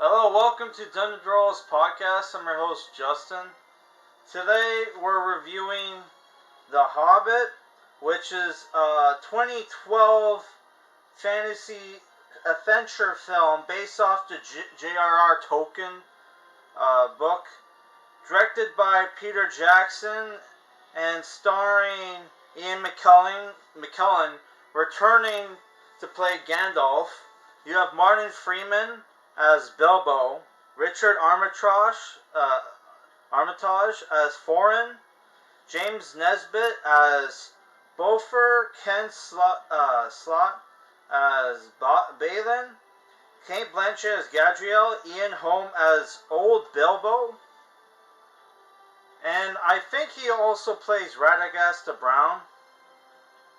Hello, welcome to Dungeon Draws Podcast. I'm your host, Justin. Today we're reviewing The Hobbit, which is a 2012 fantasy adventure film based off the J.R.R. Tolkien book, directed by Peter Jackson and starring Ian McKellen returning to play Gandalf. You have Martin Freeman as Bilbo, Richard Armitage as Thorin, James Nesbitt as Beaufort, Ken Slott as Balin, Kate Blanchett as Gadriel, Ian Holm as Old Bilbo, and I think he also plays Radagast the Brown,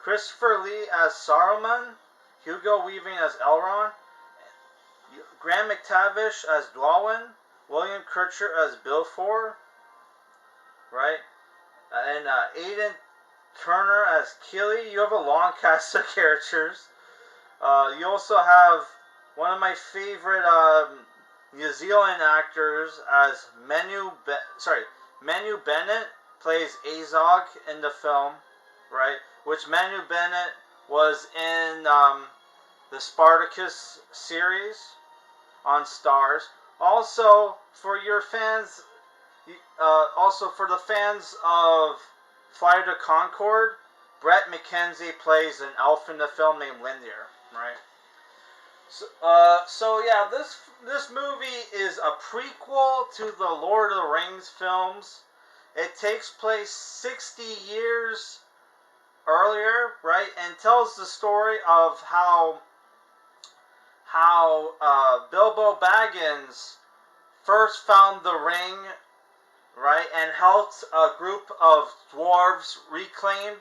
Christopher Lee as Saruman, Hugo Weaving as Elrond, Graham McTavish as Dwalin, William Kircher as Bilfor, right? And Aidan Turner as Keely. You have a long cast of characters. You also have one of my favorite New Zealand actors as Manu Bennett plays Azog in the film, right? Which Manu Bennett was in the Spartacus series on Stars. Also, for your fans, also for the fans of Flight of Conchord, Brett McKenzie plays an elf in the film named Lindir, right? So yeah, this movie is a prequel to the Lord of the Rings films. It takes place 60 years earlier, right, and tells the story of how Bilbo Baggins first found the ring, right, and helped a group of dwarves reclaim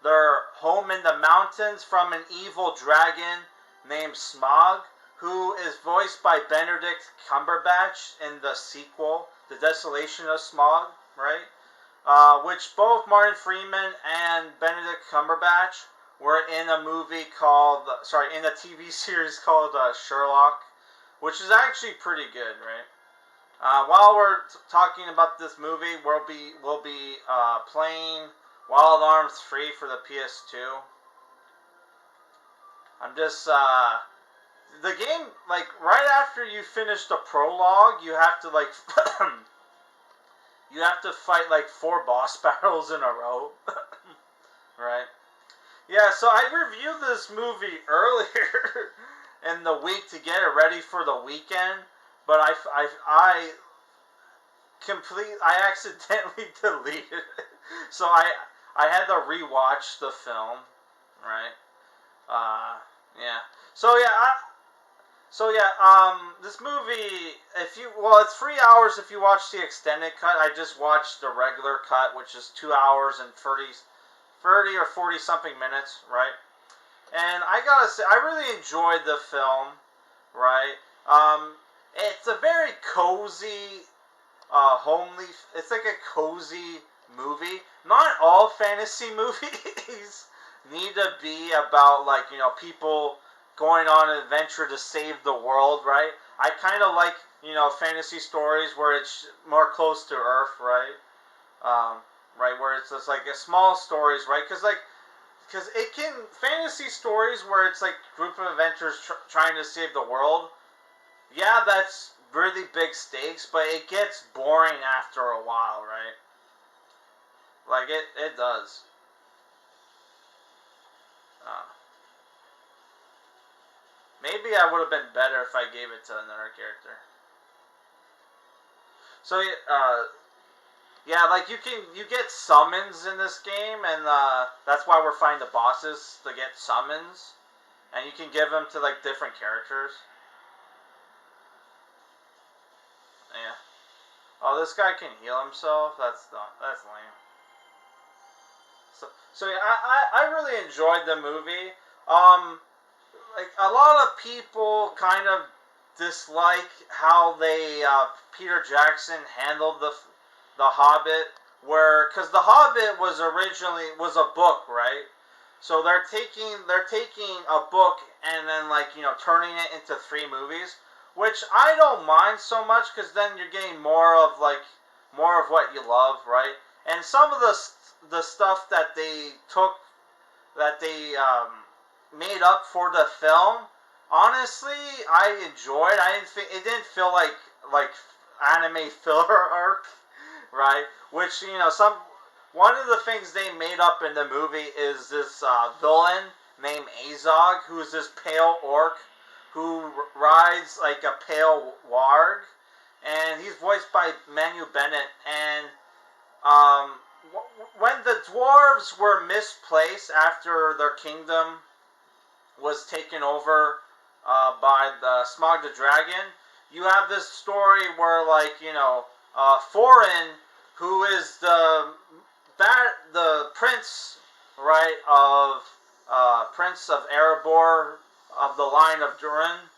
their home in the mountains from an evil dragon named Smaug, who is voiced by Benedict Cumberbatch in the sequel, The Desolation of Smaug, right? Which both Martin Freeman and Benedict Cumberbatch were in a movie in a TV series called Sherlock, which is actually pretty good, right? While we're talking about this movie, we'll be playing Wild Arms 3 for the PS2. I'm just the game, like right after you finish the prologue, you have to like you have to fight like 4 boss battles in a row, right? Yeah, so I reviewed this movie earlier in the week to get it ready for the weekend, but I accidentally deleted it, so I had to rewatch the film, right? Yeah. This movie, it's 3 hours if you watch the extended cut. I just watched the regular cut, which is 2 hours and 30 or 40 something minutes, right? And I gotta say, I really enjoyed the film, right? It's a very cozy, homely. It's like a cozy movie. Not all fantasy movies need to be about people going on an adventure to save the world, right? I kind of like fantasy stories where it's more close to Earth, right? Right, where it's just like a small stories, right? Because it can fantasy stories where it's like group of adventurers trying to save the world. Yeah, that's really big stakes, but it gets boring after a while, right? Like it does. Uh, Maybe I would have been better if I gave it to another character. So yeah, like you get summons in this game, and that's why we're fighting the bosses to get summons, and you can give them to like different characters. Yeah. Oh, this guy can heal himself. That's lame. So yeah, I really enjoyed the movie. Like a lot of people kind of dislike how they Peter Jackson handled the Hobbit, because the Hobbit was a book, right? So they're taking a book and then turning it into 3 movies, which I don't mind so much because then you're getting more of what you love, right? And some of the stuff that they took, that they made up for the film, honestly, I enjoyed. It didn't feel like anime filler arc, right? Which, one of the things they made up in the movie is this villain named Azog, who's this pale orc who rides like a pale warg, and he's voiced by Manu Bennett. And when the dwarves were misplaced after their kingdom was taken over by the Smog the Dragon, you have this story where, Thorin, who is the prince, right, of Prince of Erebor of the line of Durin,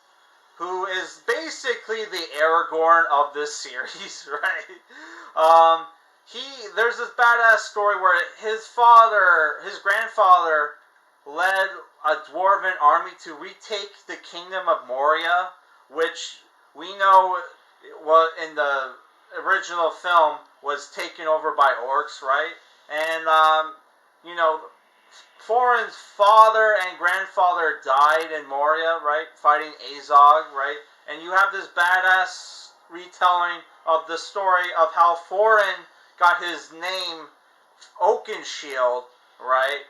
who is basically the Aragorn of this series, right? There's this badass story where his grandfather led a dwarven army to retake the kingdom of Moria, which we know in the original film was taken over by orcs, right? And Thorin's father and grandfather died in Moria, right, fighting Azog, right? And you have this badass retelling of the story of how Thorin got his name Oakenshield, right?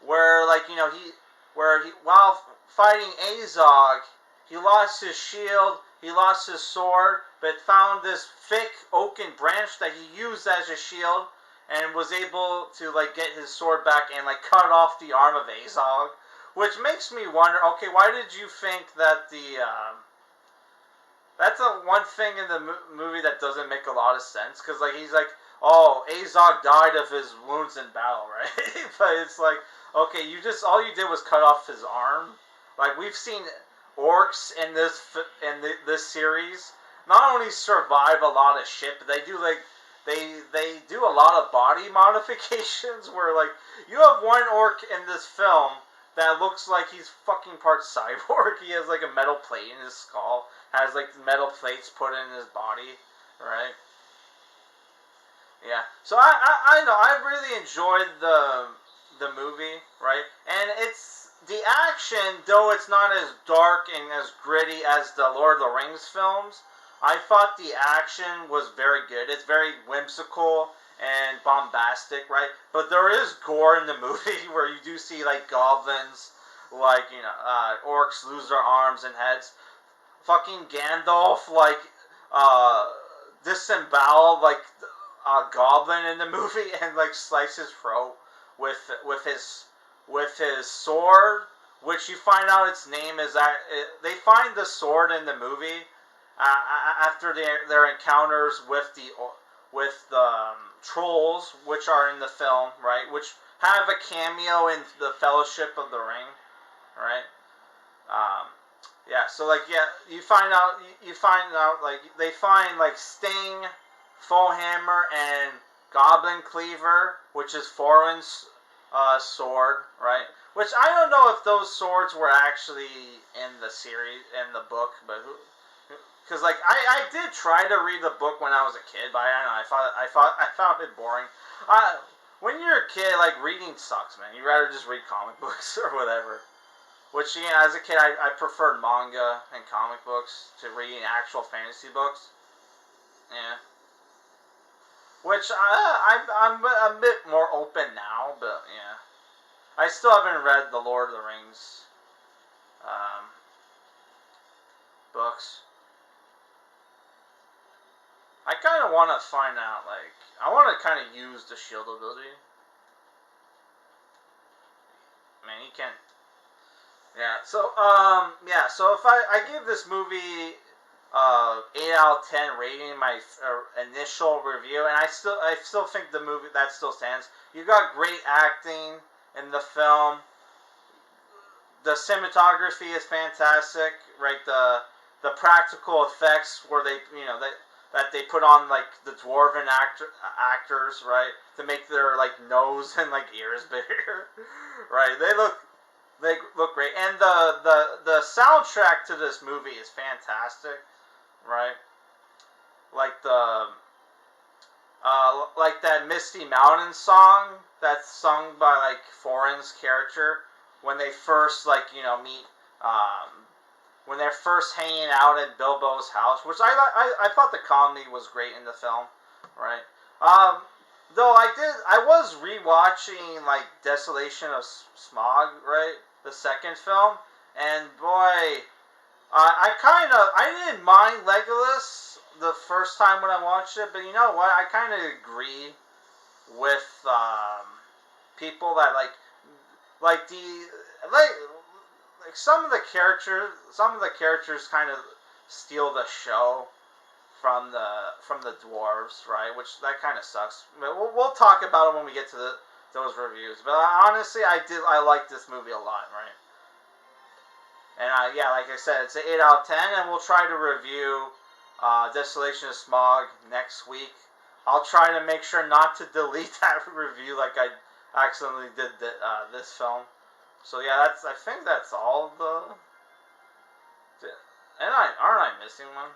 Where while fighting Azog, he lost his shield, he lost his sword, but found this thick oaken branch that he used as a shield, and was able to get his sword back and cut off the arm of Azog, which makes me wonder. Okay, why did you think that that's one thing in the movie that doesn't make a lot of sense, because he's oh, Azog died of his wounds in battle, right? But it's okay, all you did was cut off his arm. We've seen orcs in this series not only survive a lot of shit, but they do they do a lot of body modifications where you have one orc in this film that looks like he's fucking part cyborg. He has a metal plate in his skull, has metal plates put in his body, right? Yeah. So I know I really enjoyed the movie, right? And it's the action, though it's not as dark and as gritty as the Lord of the Rings films. I thought the action was very good. It's very whimsical and bombastic, right? But there is gore in the movie where you do see goblins, orcs lose their arms and heads. Fucking Gandalf disemboweled a goblin in the movie and slice his throat with his sword, which you find out its name is that they find the sword in the movie after their encounters with the trolls, which are in the film, right? Which have a cameo in the Fellowship of the Ring, right? Yeah. So you find out they find Sting, Foehammer, and Goblin Cleaver, which is Thorin's sword, right? Which I don't know if those swords were actually in the series, in the book, but because I did try to read the book when I was a kid, but I don't know, I found it boring. When you're a kid, reading sucks, man. You'd rather just read comic books or whatever. Which, as a kid, I preferred manga and comic books to reading actual fantasy books. Yeah. Which I'm a bit more open now, but yeah. I still haven't read the Lord of the Rings books. I kind of want to find out, I want to kind of use the shield ability. Man, he can't. Yeah, so, so if I give this movie 8 out of 10 rating in my initial review, and I still think the movie, that still stands. You got great acting in the film. The cinematography is fantastic, right? The practical effects where that they put on the dwarven actors, right, to make their nose and ears bigger, right? They look great, and the soundtrack to this movie is fantastic. right? Like like that Misty Mountain song that's sung by like Foreign's character when they first meet when they're first hanging out at Bilbo's house, which I thought the comedy was great in the film, right? Um, though I was rewatching like Desolation of Smog, right, the second film, and boy, I didn't mind Legolas the first time when I watched it, but you know what? I kind of agree with people that like the like like some of the characters kind of steal the show from the dwarves, right? Which that kind of sucks. But we'll talk about it when we get to those reviews. But honestly, I like this movie a lot, right? And yeah, like I said, it's an 8 out of 10, and we'll try to review Desolation of Smog next week. I'll try to make sure not to delete that review like I accidentally did this film. So yeah, I think that's all the. And aren't I missing one?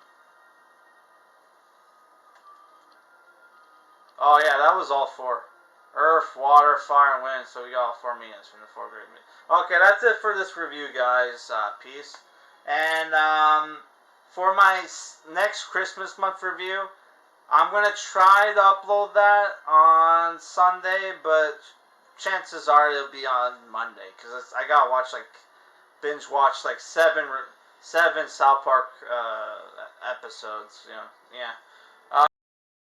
Oh yeah, that was all four. Earth, water, fire, and wind. So we got all 4 minutes from the four great minutes. Okay, that's it for this review, guys. Peace. And for my next Christmas month review, I'm gonna try to upload that on Sunday, but chances are it'll be on Monday because I gotta binge watch like seven South Park episodes. You know, yeah.